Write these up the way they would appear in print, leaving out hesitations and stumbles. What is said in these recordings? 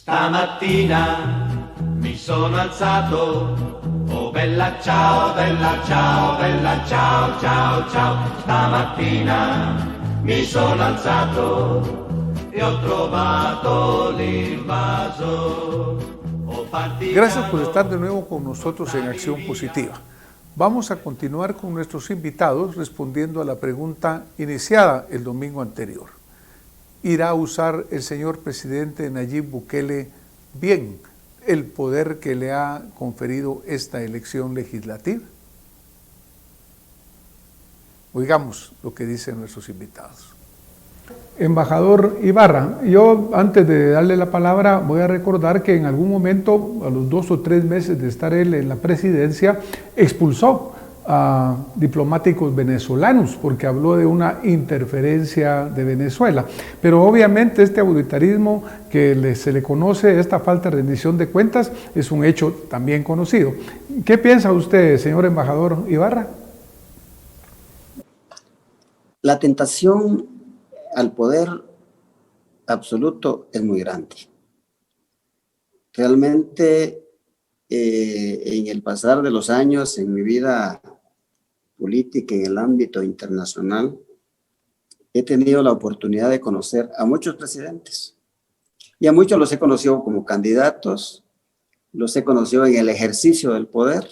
Stamattina mi sono alzato, oh bella ciao, bella ciao, bella ciao, ciao, ciao. Stamattina mi sono alzato e ho trovato l'invaso. Gracias por estar de nuevo con nosotros en Acción Positiva. Vamos a continuar con nuestros invitados respondiendo a la pregunta iniciada el domingo anterior. ¿Irá a usar el señor presidente Nayib Bukele bien el poder que le ha conferido esta elección legislativa? Oigamos lo que dicen nuestros invitados. Embajador Ibarra, yo antes de darle la palabra voy a recordar que en algún momento, a los 2 o 3 meses de estar él en la presidencia, expulsó a diplomáticos venezolanos porque habló de una interferencia de Venezuela. Pero obviamente este autoritarismo que se le conoce, esta falta de rendición de cuentas, es un hecho también conocido. ¿Qué piensa usted, señor embajador Ibarra? La tentación al poder absoluto es muy grande. Realmente, en el pasar de los años, en mi vida política, en el ámbito internacional, he tenido la oportunidad de conocer a muchos presidentes. Y a muchos los he conocido como candidatos, los he conocido en el ejercicio del poder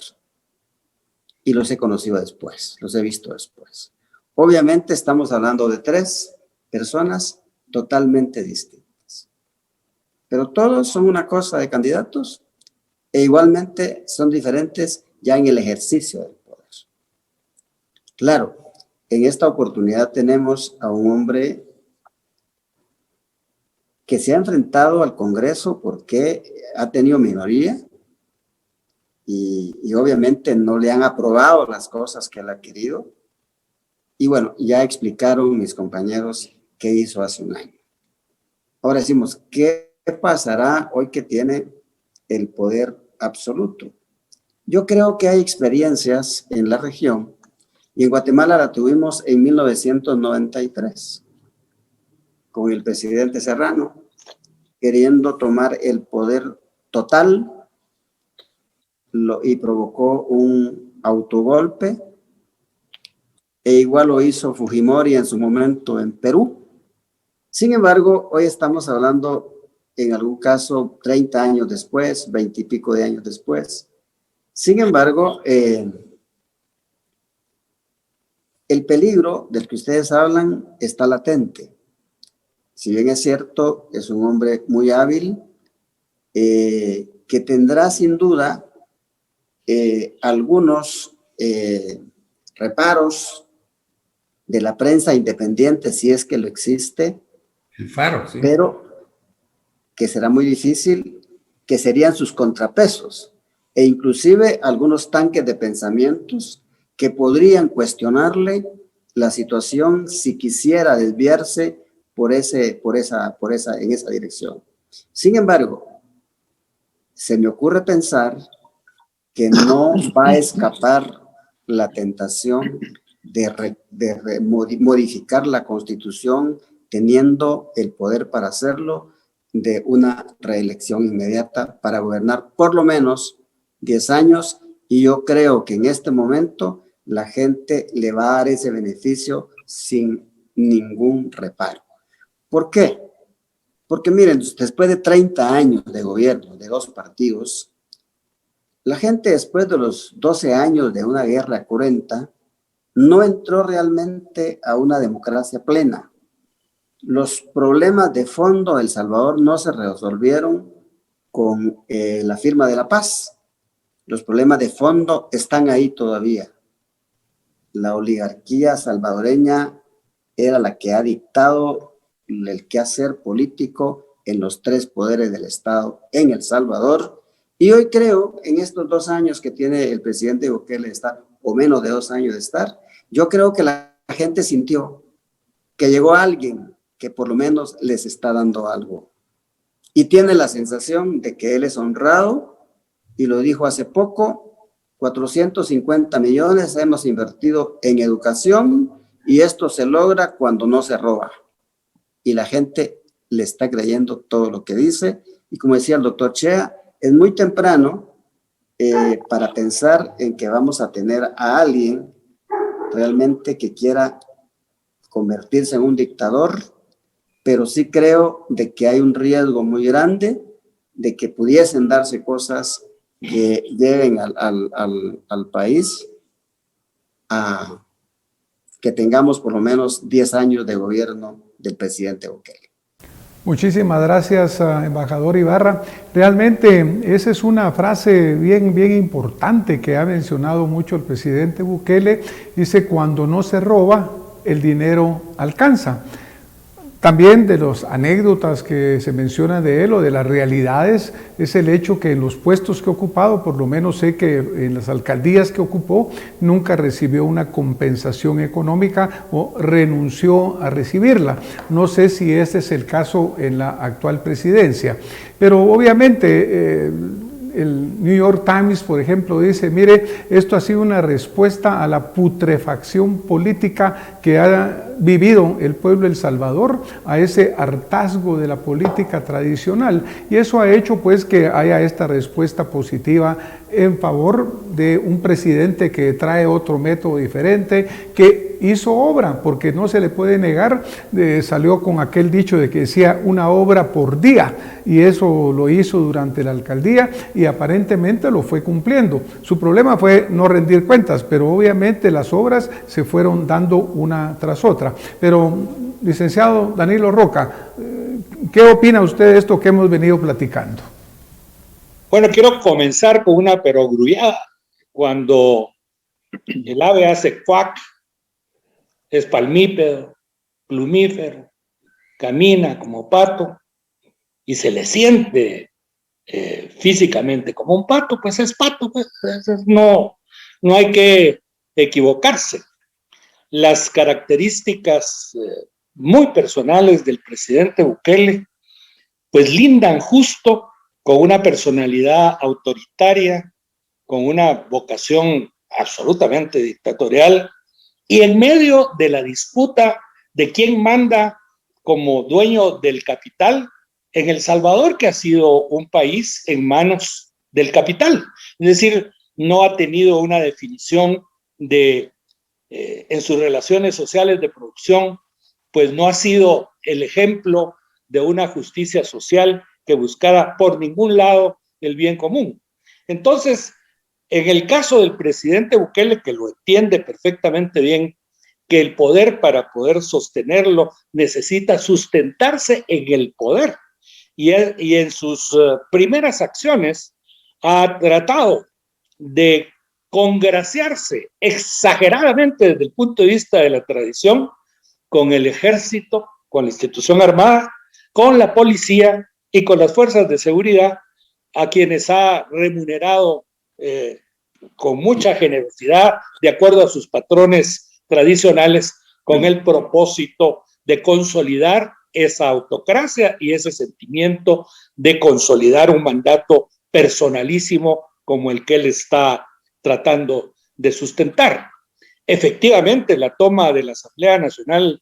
y los he conocido después, los he visto después. Obviamente estamos hablando de 3 personas totalmente distintas. Pero todos son una cosa de candidatos e igualmente son diferentes ya en el ejercicio del poder. Claro, en esta oportunidad tenemos a un hombre que se ha enfrentado al Congreso porque ha tenido minoría y obviamente no le han aprobado las cosas que él ha querido. Y bueno, ya explicaron mis compañeros qué hizo hace un año. Ahora decimos, ¿qué pasará hoy que tiene el poder absoluto? Yo creo que hay experiencias en la región y en Guatemala la tuvimos en 1993 con el presidente Serrano queriendo tomar el poder total y provocó un autogolpe. E igual lo hizo Fujimori en su momento en Perú. Sin embargo, hoy estamos hablando, en algún caso, 30 años después, 20 y pico de años después. Sin embargo, el peligro del que ustedes hablan está latente. Si bien es cierto, es un hombre muy hábil, que tendrá sin duda algunos reparos de la prensa independiente, si es que lo existe, el Faro, sí. Pero que será muy difícil, que serían sus contrapesos, e inclusive algunos tanques de pensamientos que podrían cuestionarle la situación si quisiera desviarse en esa dirección. Sin embargo, se me ocurre pensar que no va a escapar la tentación de modificar la Constitución teniendo el poder para hacerlo, de una reelección inmediata para gobernar por lo menos 10 años, y yo creo que en este momento la gente le va a dar ese beneficio sin ningún reparo. ¿Por qué? Porque miren, después de 30 años de gobierno de 2 partidos, la gente después de los 12 años de una guerra cruenta no entró realmente a una democracia plena. Los problemas de fondo de El Salvador no se resolvieron con la firma de la paz. Los problemas de fondo están ahí todavía. La oligarquía salvadoreña era la que ha dictado el quehacer político en los 3 poderes del Estado en El Salvador. Y hoy creo, en estos 2 años que tiene el presidente Bukele de estar, o menos de 2 años de estar, yo creo que la gente sintió que llegó alguien que por lo menos les está dando algo. Y tiene la sensación de que él es honrado, y lo dijo hace poco, 450 millones hemos invertido en educación, y esto se logra cuando no se roba. Y la gente le está creyendo todo lo que dice, Y como decía el doctor Chea, es muy temprano para pensar en que vamos a tener a alguien realmente que quiera convertirse en un dictador, pero sí creo de que hay un riesgo muy grande de que pudiesen darse cosas que lleven al país a que tengamos por lo menos 10 años de gobierno del presidente Bukele. Muchísimas gracias, embajador Ibarra. Realmente esa es una frase bien importante que ha mencionado mucho el presidente Bukele. Dice, cuando no se roba, el dinero alcanza. También de las anécdotas que se menciona de él o de las realidades es el hecho que en los puestos que ha ocupado, por lo menos sé que en las alcaldías que ocupó, nunca recibió una compensación económica o renunció a recibirla. No sé si este es el caso en la actual presidencia, pero obviamente el New York Times, por ejemplo, dice, mire, esto ha sido una respuesta a la putrefacción política que ha vivido el pueblo de El Salvador, a ese hartazgo de la política tradicional, y eso ha hecho pues que haya esta respuesta positiva en favor de un presidente que trae otro método diferente, que hizo obra, porque no se le puede negar, salió con aquel dicho de que decía una obra por día, y eso lo hizo durante la alcaldía y aparentemente lo fue cumpliendo. Su problema fue no rendir cuentas, pero obviamente las obras se fueron dando una tras otra. Pero, licenciado Danilo Roca, ¿qué opina usted de esto que hemos venido platicando? Bueno, quiero comenzar con una perogrullada. Cuando el ave hace cuac, es palmípedo, plumífero, camina como pato y se le siente físicamente como un pato, pues es pato, pues, no hay que equivocarse. Las características muy personales del presidente Bukele, pues lindan justo con una personalidad autoritaria, con una vocación absolutamente dictatorial, y en medio de la disputa de quién manda como dueño del capital en El Salvador, que ha sido un país en manos del capital. Es decir, no ha tenido una definición de, en sus relaciones sociales de producción, pues no ha sido el ejemplo de una justicia social que buscara por ningún lado el bien común. Entonces, en el caso del presidente Bukele, que lo entiende perfectamente bien, que el poder, para poder sostenerlo, necesita sustentarse en el poder. Y en sus primeras acciones ha tratado de congraciarse exageradamente desde el punto de vista de la tradición con el ejército, con la institución armada, con la policía y con las fuerzas de seguridad, a quienes ha remunerado con mucha generosidad, de acuerdo a sus patrones tradicionales, con el propósito de consolidar esa autocracia y ese sentimiento de consolidar un mandato personalísimo como el que él está tratando de sustentar. Efectivamente, la toma de la Asamblea Nacional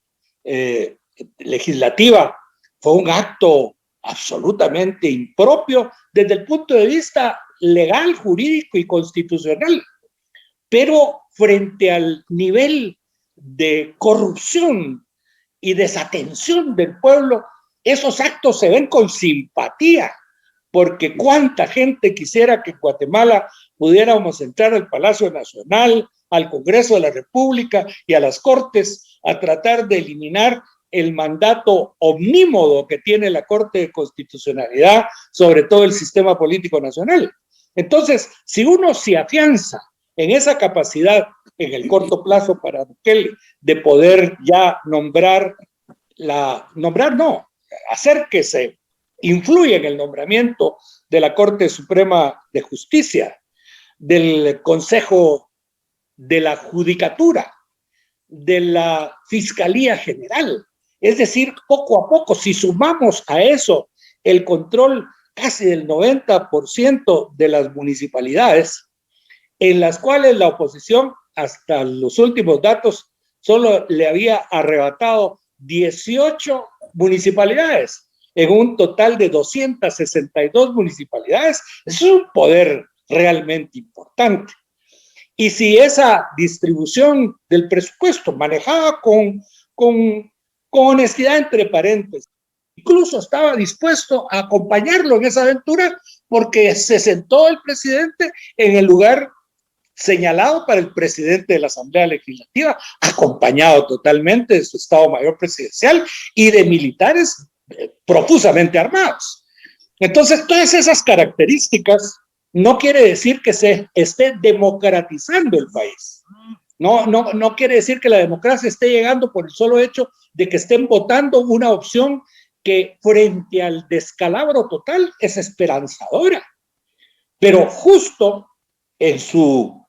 Legislativa fue un acto absolutamente impropio desde el punto de vista legal, jurídico y constitucional, pero frente al nivel de corrupción y desatención del pueblo, esos actos se ven con simpatía, porque cuánta gente quisiera que en Guatemala pudiéramos entrar al Palacio Nacional, al Congreso de la República y a las Cortes a tratar de eliminar el mandato omnímodo que tiene la Corte de Constitucionalidad sobre todo el sistema político nacional. Entonces, si uno se afianza en esa capacidad en el corto plazo para Bukele de poder ya hacer que se influya en el nombramiento de la Corte Suprema de Justicia, del Consejo de la Judicatura, de la Fiscalía General. Es decir, poco a poco, si sumamos a eso el control casi del 90% de las municipalidades, en las cuales la oposición, hasta los últimos datos, solo le había arrebatado 18 municipalidades. en un total de 262 municipalidades. Eso es un poder realmente importante. Y si esa distribución del presupuesto manejada con honestidad entre paréntesis, incluso estaba dispuesto a acompañarlo en esa aventura porque se sentó el presidente en el lugar señalado para el presidente de la Asamblea Legislativa, acompañado totalmente de su Estado Mayor Presidencial y de militares profusamente armados. Entonces, todas esas características no quiere decir que se esté democratizando el país. No quiere decir que la democracia esté llegando por el solo hecho de que estén votando una opción que frente al descalabro total es esperanzadora. Pero justo en su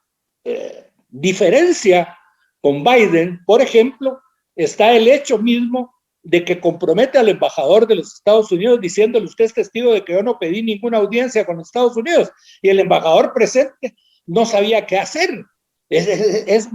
diferencia con Biden, por ejemplo, está el hecho mismo de que compromete al embajador de los Estados Unidos diciéndole: usted es testigo de que yo no pedí ninguna audiencia con los Estados Unidos, y el embajador presente no sabía qué hacer. Es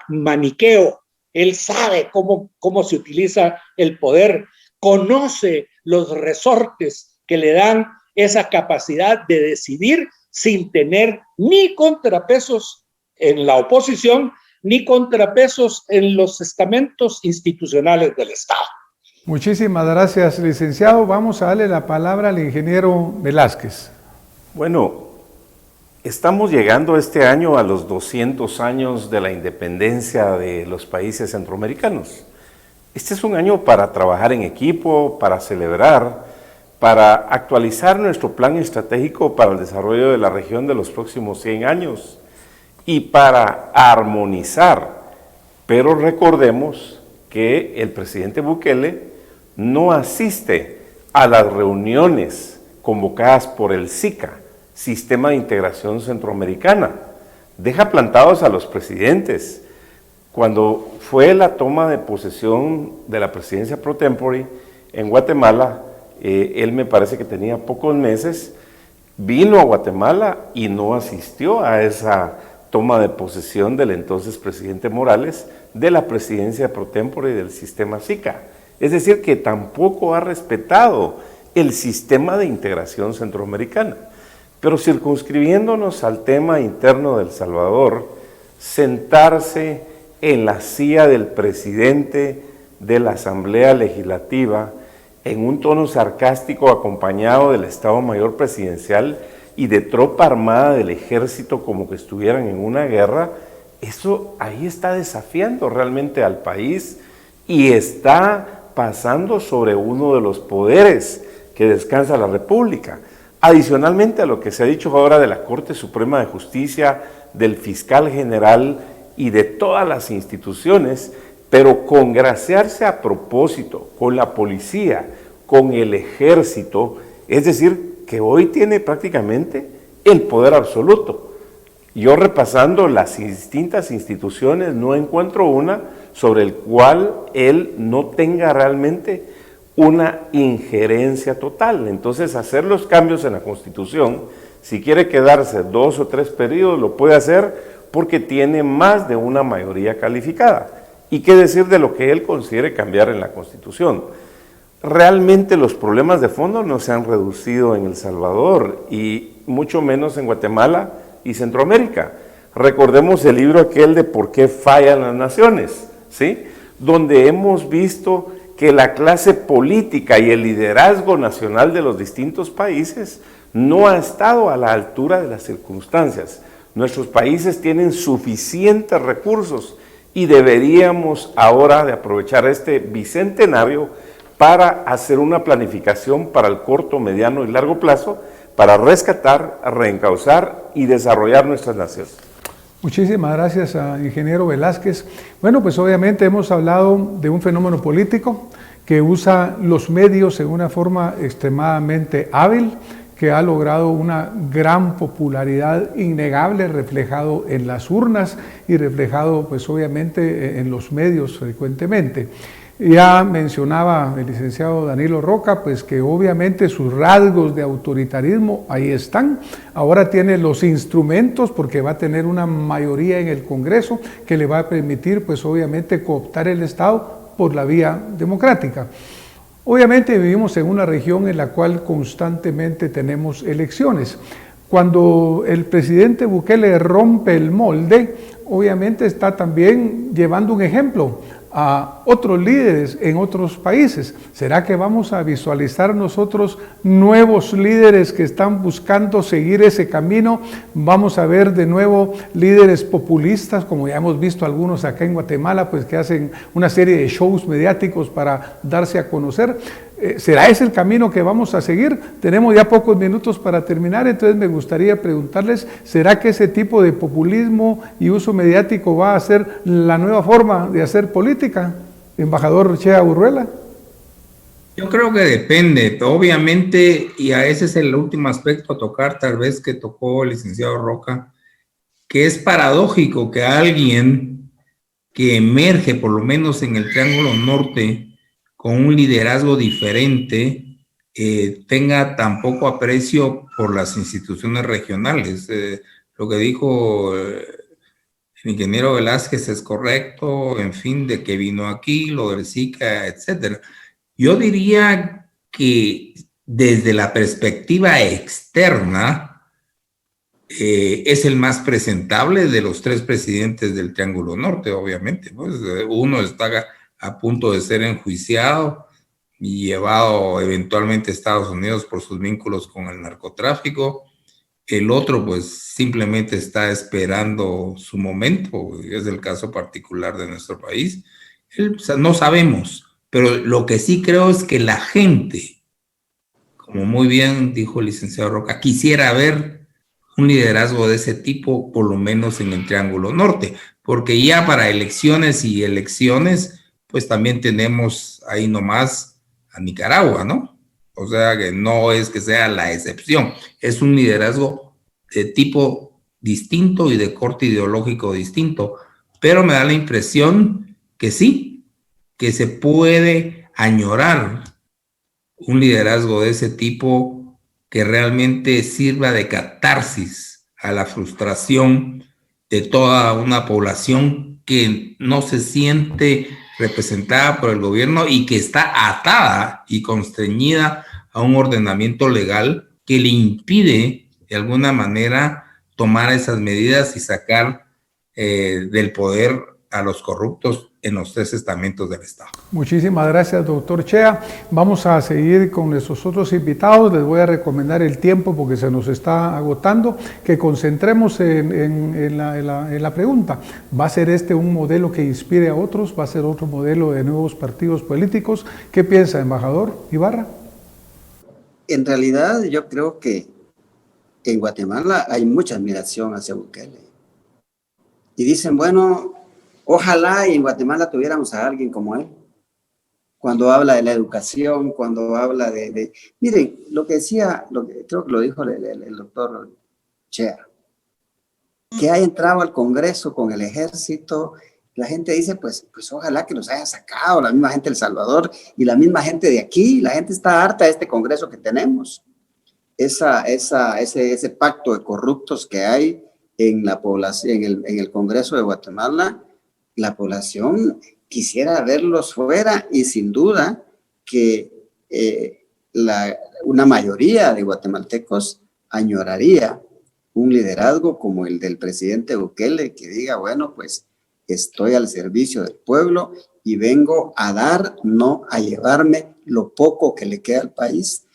maniqueo. Él sabe cómo se utiliza el poder, conoce los resortes que le dan esa capacidad de decidir sin tener ni contrapesos en la oposición ni contrapesos en los estamentos institucionales del Estado. Muchísimas gracias, licenciado. Vamos a darle la palabra al ingeniero Velázquez. Bueno, estamos llegando este año a los 200 años de la independencia de los países centroamericanos. Este es un año para trabajar en equipo, para celebrar, para actualizar nuestro plan estratégico para el desarrollo de la región de los próximos 100 años y para armonizar. Pero recordemos que el presidente Bukele no asiste a las reuniones convocadas por el SICA, Sistema de Integración Centroamericana. Deja plantados a los presidentes. Cuando fue la toma de posesión de la presidencia pro tempore en Guatemala, él me parece que tenía pocos meses, vino a Guatemala y no asistió a esa toma de posesión del entonces presidente Morales de la presidencia pro tempore del sistema SICA. Es decir, que tampoco ha respetado el sistema de integración centroamericana. Pero circunscribiéndonos al tema interno de El Salvador, sentarse en la silla del presidente de la Asamblea Legislativa en un tono sarcástico acompañado del Estado Mayor Presidencial y de tropa armada del ejército como que estuvieran en una guerra, eso ahí está desafiando realmente al país y está pasando sobre uno de los poderes que descansa la República. Adicionalmente a lo que se ha dicho ahora de la Corte Suprema de Justicia, del fiscal general y de todas las instituciones, pero congraciarse a propósito con la policía, con el ejército, es decir, que hoy tiene prácticamente el poder absoluto. Yo repasando las distintas instituciones no encuentro una sobre el cual él no tenga realmente una injerencia total. Entonces, hacer los cambios en la Constitución, si quiere quedarse 2 o 3 periodos, lo puede hacer porque tiene más de una mayoría calificada. ¿Y qué decir de lo que él considere cambiar en la Constitución? Realmente los problemas de fondo no se han reducido en El Salvador y mucho menos en Guatemala y Centroamérica. Recordemos el libro aquel de ¿Por qué fallan las naciones? ¿Sí? Donde hemos visto que la clase política y el liderazgo nacional de los distintos países no ha estado a la altura de las circunstancias. Nuestros países tienen suficientes recursos y deberíamos ahora de aprovechar este bicentenario para hacer una planificación para el corto, mediano y largo plazo para rescatar, reencauzar y desarrollar nuestras naciones. Muchísimas gracias a ingeniero Velázquez. Bueno, pues obviamente hemos hablado de un fenómeno político que usa los medios en una forma extremadamente hábil, que ha logrado una gran popularidad innegable, reflejado en las urnas y reflejado pues obviamente en los medios frecuentemente. Ya mencionaba el licenciado Danilo Roca, pues que obviamente sus rasgos de autoritarismo ahí están. Ahora tiene los instrumentos porque va a tener una mayoría en el Congreso que le va a permitir pues obviamente cooptar el Estado por la vía democrática. Obviamente vivimos en una región en la cual constantemente tenemos elecciones. Cuando el presidente Bukele rompe el molde, obviamente está también llevando un ejemplo a otros líderes en otros países. ¿Será que vamos a visualizar nosotros nuevos líderes que están buscando seguir ese camino? Vamos a ver de nuevo líderes populistas, como ya hemos visto algunos acá en Guatemala, pues que hacen una serie de shows mediáticos para darse a conocer. ¿Será ese el camino que vamos a seguir? Tenemos ya pocos minutos para terminar, entonces me gustaría preguntarles, ¿será que ese tipo de populismo y uso mediático va a ser la nueva forma de hacer política? Embajador Chea Urruela. Yo creo que depende, obviamente, y a ese es el último aspecto a tocar, tal vez que tocó el licenciado Roca, que es paradójico que alguien que emerge, por lo menos en el Triángulo Norte, con un liderazgo diferente, tenga tan poco aprecio por las instituciones regionales. Lo que dijo el ingeniero Velázquez es correcto, en fin, de que vino aquí, lo del Zika, etcétera. Yo diría que desde la perspectiva externa, es el más presentable de los tres presidentes del Triángulo Norte, obviamente. Pues, uno está a punto de ser enjuiciado y llevado eventualmente a Estados Unidos por sus vínculos con el narcotráfico. El otro, pues, simplemente está esperando su momento. Es el caso particular de nuestro país. O sea, no sabemos, pero lo que sí creo es que la gente, como muy bien dijo el licenciado Roca, quisiera ver un liderazgo de ese tipo, por lo menos en el Triángulo Norte, porque ya para elecciones y elecciones, pues también tenemos ahí nomás a Nicaragua, ¿no? O sea que no es que sea la excepción, es un liderazgo de tipo distinto y de corte ideológico distinto, pero me da la impresión que sí, que se puede añorar un liderazgo de ese tipo que realmente sirva de catarsis a la frustración de toda una población que no se siente representada por el gobierno y que está atada y constreñida a un ordenamiento legal que le impide de alguna manera tomar esas medidas y sacar del poder a los corruptos en los tres estamentos del Estado. Muchísimas gracias, doctor Chea. Vamos a seguir con nuestros otros invitados. Les voy a recomendar el tiempo porque se nos está agotando, que concentremos en la pregunta. ¿Va a ser este un modelo que inspire a otros? ¿Va a ser otro modelo de nuevos partidos políticos? ¿Qué piensa, embajador Ibarra? En realidad, yo creo que en Guatemala hay mucha admiración hacia Bukele. Y dicen, bueno, ojalá y en Guatemala tuviéramos a alguien como él. Cuando habla de la educación, cuando habla de... Miren, lo que decía, creo que lo dijo el doctor Chea, que ha entrado al Congreso con el ejército. La gente dice, pues ojalá que nos haya sacado la misma gente de El Salvador y la misma gente de aquí. La gente está harta de este Congreso que tenemos. Ese pacto de corruptos que hay en la población, en el Congreso de Guatemala, la población quisiera verlos fuera y sin duda que una mayoría de guatemaltecos añoraría un liderazgo como el del presidente Bukele, que diga, bueno, pues estoy al servicio del pueblo y vengo a dar, no a llevarme lo poco que le queda al país,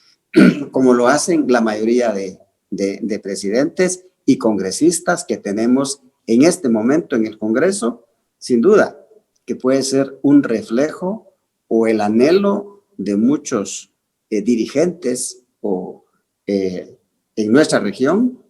como lo hacen la mayoría de presidentes y congresistas que tenemos en este momento en el Congreso. Sin duda que puede ser un reflejo o el anhelo de muchos dirigentes en nuestra región,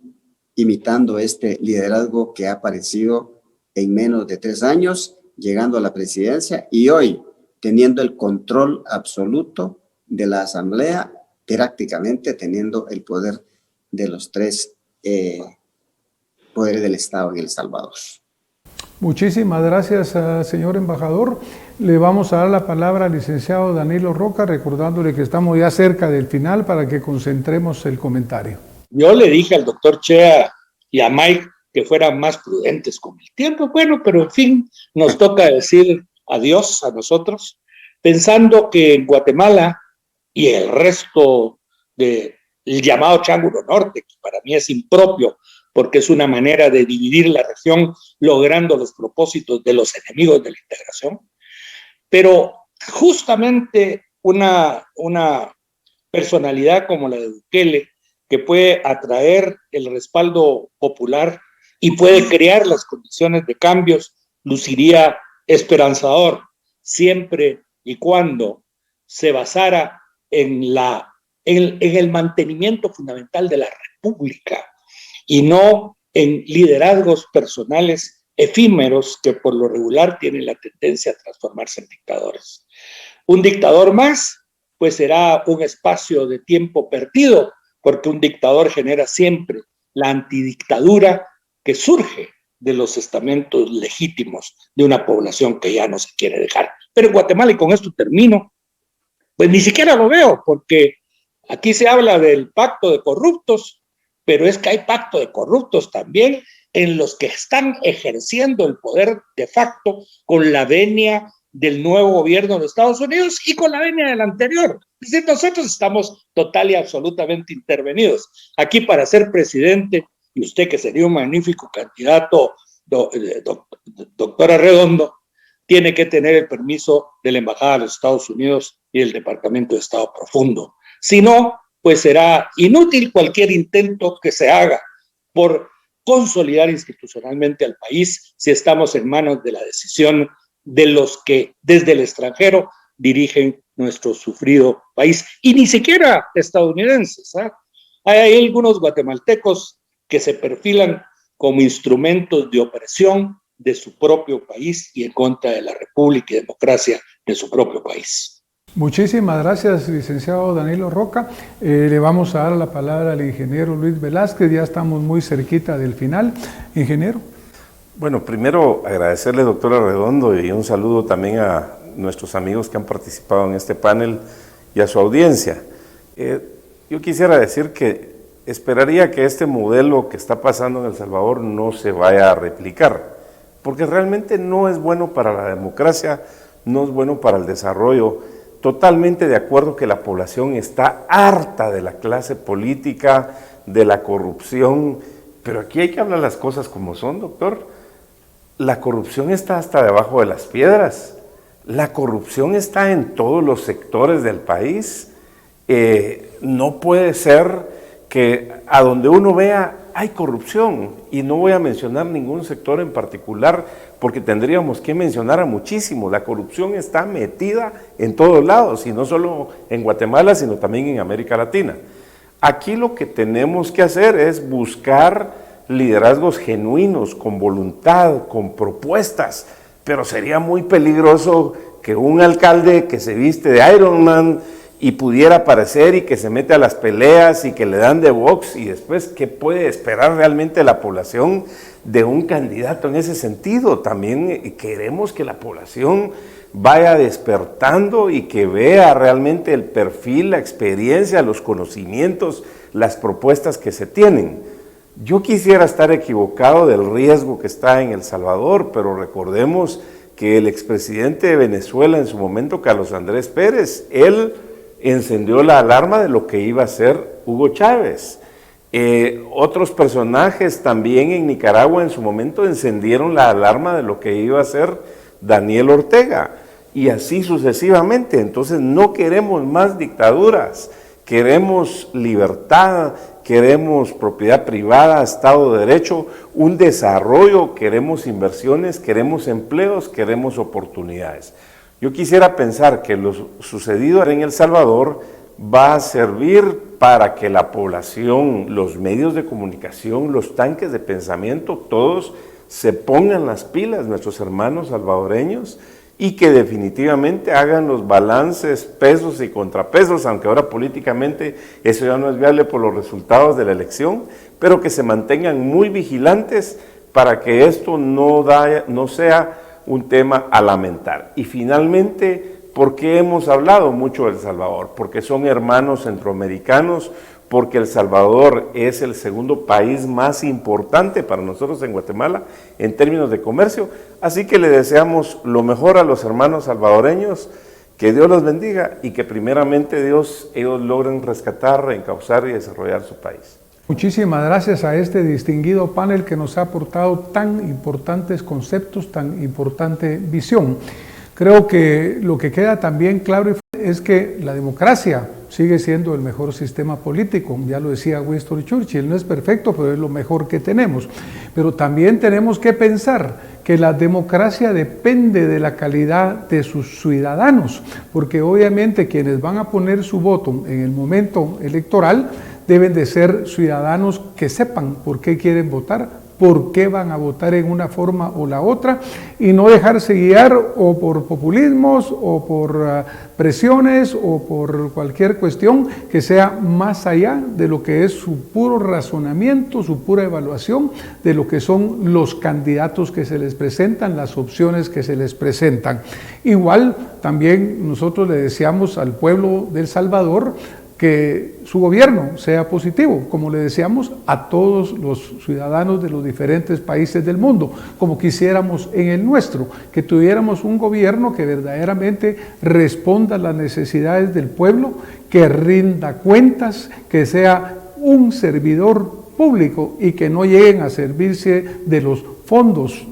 imitando este liderazgo que ha aparecido en menos de 3 años, llegando a la presidencia y hoy teniendo el control absoluto de la Asamblea, prácticamente teniendo el poder de los 3 poderes del Estado en El Salvador. Muchísimas gracias, señor embajador. Le vamos a dar la palabra al licenciado Danilo Roca, recordándole que estamos ya cerca del final para que concentremos el comentario. Yo le dije al doctor Chea y a Mike que fueran más prudentes con el tiempo. Bueno, pero en fin, nos toca decir adiós a nosotros, pensando que en Guatemala y el resto del llamado Triángulo Norte, que para mí es impropio, porque es una manera de dividir la región logrando los propósitos de los enemigos de la integración. Pero justamente una personalidad como la de Bukele, que puede atraer el respaldo popular y puede crear las condiciones de cambios, luciría esperanzador, siempre y cuando se basara en el mantenimiento fundamental de la República y no en liderazgos personales efímeros que por lo regular tienen la tendencia a transformarse en dictadores. Un dictador más, pues será un espacio de tiempo perdido, porque un dictador genera siempre la antidictadura que surge de los estamentos legítimos de una población que ya no se quiere dejar. Pero en Guatemala, y con esto termino, pues ni siquiera lo veo, porque aquí se habla del pacto de corruptos, pero es que hay pacto de corruptos también en los que están ejerciendo el poder de facto con la venia del nuevo gobierno de Estados Unidos y con la venia del anterior. Es decir, nosotros estamos total y absolutamente intervenidos. Aquí para ser presidente, y usted que sería un magnífico candidato, doctora Redondo, tiene que tener el permiso de la Embajada de los Estados Unidos y del Departamento de Estado Profundo. Si no, pues será inútil cualquier intento que se haga por consolidar institucionalmente al país si estamos en manos de la decisión de los que desde el extranjero dirigen nuestro sufrido país, y ni siquiera estadounidenses, ¿eh? Hay algunos guatemaltecos que se perfilan como instrumentos de opresión de su propio país y en contra de la república y democracia de su propio país. Muchísimas gracias, licenciado Danilo Roca. Le vamos a dar la palabra al ingeniero Luis Velázquez, ya estamos muy cerquita del final. Ingeniero. Bueno, primero agradecerle, doctora Redondo, y un saludo también a nuestros amigos que han participado en este panel y a su audiencia. Yo quisiera decir que esperaría que este modelo que está pasando en El Salvador no se vaya a replicar, porque realmente no es bueno para la democracia, no es bueno para el desarrollo. Totalmente de acuerdo que la población está harta de la clase política, de la corrupción, pero aquí hay que hablar las cosas como son, doctor. La corrupción está hasta debajo de las piedras, la corrupción está en todos los sectores del país. No puede ser que a donde uno vea hay corrupción, y no voy a mencionar ningún sector en particular porque tendríamos que mencionar a muchísimos. La corrupción está metida en todos lados, y no solo en Guatemala, sino también en América Latina. Aquí lo que tenemos que hacer es buscar liderazgos genuinos, con voluntad, con propuestas, pero sería muy peligroso que un alcalde que se viste de Iron Man y pudiera aparecer y que se mete a las peleas y que le dan de box, y después, ¿qué puede esperar realmente la población de un candidato en ese sentido? También queremos que la población vaya despertando y que vea realmente el perfil, la experiencia, los conocimientos, las propuestas que se tienen. Yo quisiera estar equivocado del riesgo que está en El Salvador, pero recordemos que el expresidente de Venezuela en su momento, Carlos Andrés Pérez, él encendió la alarma de lo que iba a ser Hugo Chávez. Otros personajes también en Nicaragua en su momento encendieron la alarma de lo que iba a ser Daniel Ortega, y así sucesivamente. Entonces no queremos más dictaduras, queremos libertad, queremos propiedad privada, Estado de Derecho, un desarrollo, queremos inversiones, queremos empleos, queremos oportunidades. Yo quisiera pensar que lo sucedido en El Salvador va a servir para que la población, los medios de comunicación, los tanques de pensamiento, todos se pongan las pilas, nuestros hermanos salvadoreños, y que definitivamente hagan los balances, pesos y contrapesos, aunque ahora políticamente eso ya no es viable por los resultados de la elección, pero que se mantengan muy vigilantes para que esto no sea un tema a lamentar. Y finalmente, ¿por qué hemos hablado mucho de El Salvador? Porque son hermanos centroamericanos, porque El Salvador es el segundo país más importante para nosotros en Guatemala en términos de comercio, así que le deseamos lo mejor a los hermanos salvadoreños, Que Dios los bendiga y que primeramente Dios, ellos logren rescatar, encauzar y desarrollar su país. Muchísimas gracias a este distinguido panel que nos ha aportado tan importantes conceptos, tan importante visión. Creo que lo que queda también claro es que la democracia sigue siendo el mejor sistema político. Ya lo decía Winston Churchill, no es perfecto, pero es lo mejor que tenemos. Pero también tenemos que pensar que la democracia depende de la calidad de sus ciudadanos, porque obviamente quienes van a poner su voto en el momento electoral deben de ser ciudadanos que sepan por qué quieren votar, por qué van a votar en una forma o la otra, y no dejarse guiar o por populismos o por presiones o por cualquier cuestión que sea más allá de lo que es su puro razonamiento, su pura evaluación de lo que son los candidatos que se les presentan, las opciones que se les presentan. Igual también nosotros le deseamos al pueblo de El Salvador que su gobierno sea positivo, como le deseamos a todos los ciudadanos de los diferentes países del mundo, como quisiéramos en el nuestro, que tuviéramos un gobierno que verdaderamente responda a las necesidades del pueblo, que rinda cuentas, que sea un servidor público y que no lleguen a servirse de los fondos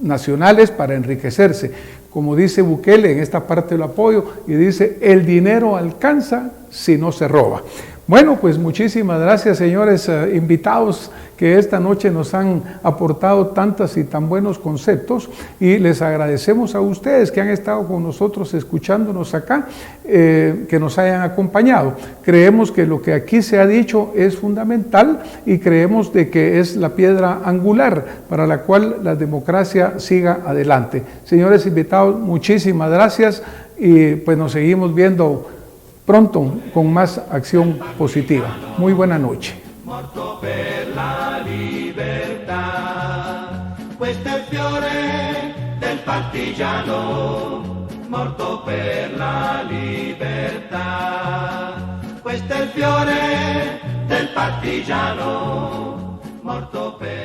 nacionales para enriquecerse. Como dice Bukele, en esta parte lo apoyo, y dice, el dinero alcanza si no se roba. Bueno, pues muchísimas gracias, señores invitados que esta noche nos han aportado tantos y tan buenos conceptos, y les agradecemos a ustedes que han estado con nosotros escuchándonos acá, que nos hayan acompañado. Creemos que lo que aquí se ha dicho es fundamental y creemos de que es la piedra angular para la cual la democracia siga adelante. Señores invitados, muchísimas gracias y pues nos seguimos viendo pronto con más acción positiva. Muy buena noche. Morto per la libertà, questo è il fiore del partigiano, morto per la libertà, questo è il fiore del partigiano, morto per